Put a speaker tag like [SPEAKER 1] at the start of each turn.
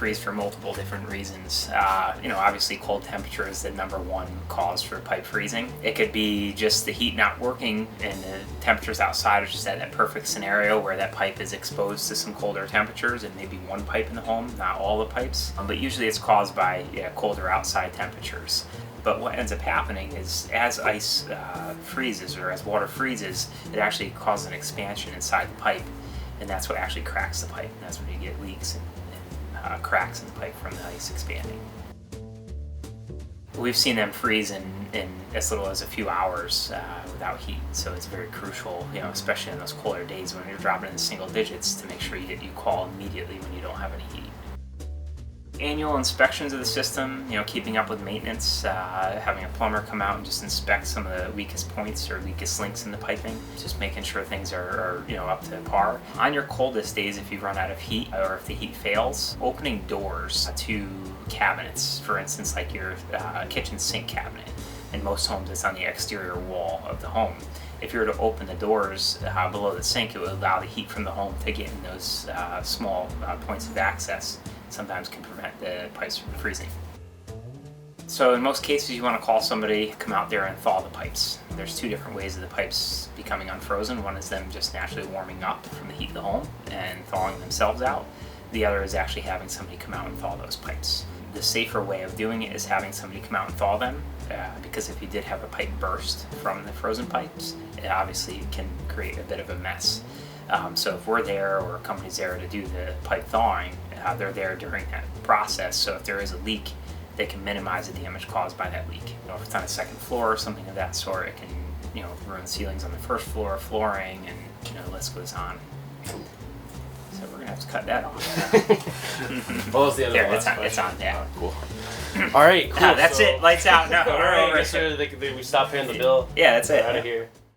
[SPEAKER 1] freeze for multiple different reasons. Obviously cold temperature is the number one cause for pipe freezing. It could be just the heat not working and the temperatures outside are just at that perfect scenario where that pipe is exposed to some colder temperatures, and maybe one pipe in the home, not all the pipes. But usually it's caused by colder outside temperatures. But what ends up happening is as ice freezes, or as water freezes, it actually causes an expansion inside the pipe, and that's what actually cracks the pipe. And that's when you get leaks and cracks in the pipe from the ice expanding. We've seen them freeze in as little as a few hours without heat, so it's very crucial, especially in those colder days when you're dropping in the single digits, to make sure you call immediately when you don't have any heat. Annual inspections of the system, keeping up with maintenance, having a plumber come out and just inspect some of the weakest points or weakest links in the piping, just making sure things are up to par. On your coldest days, if you run out of heat or if the heat fails, opening doors to cabinets, for instance, like your kitchen sink cabinet. In most homes, it's on the exterior wall of the home. If you were to open the doors below the sink, it would allow the heat from the home to get in those small points of access. Sometimes can prevent the pipes from freezing. So in most cases, you want to call somebody to come out there and thaw the pipes. There's two different ways of the pipes becoming unfrozen. One is them just naturally warming up from the heat of the home and thawing themselves out. The other is actually having somebody come out and thaw those pipes. The safer way of doing it is having somebody come out and thaw them, because if you did have a pipe burst from the frozen pipes, it obviously can create a bit of a mess. So if we're there, or a company's there to do the pipe thawing, they're there during that process. So if there is a leak, they can minimize the damage caused by that leak. If it's on a second floor or something of that sort, it can ruin ceilings on the first floor, flooring, and the list goes on. So we're gonna have to cut that off.
[SPEAKER 2] What was the other
[SPEAKER 1] there,
[SPEAKER 2] one?
[SPEAKER 1] it's on. Yeah.
[SPEAKER 2] Cool. All right. Cool.
[SPEAKER 1] That's it. Lights out. No,
[SPEAKER 2] all right. Make sure we stop paying the bill.
[SPEAKER 1] Yeah, that's it.
[SPEAKER 2] We're out of here.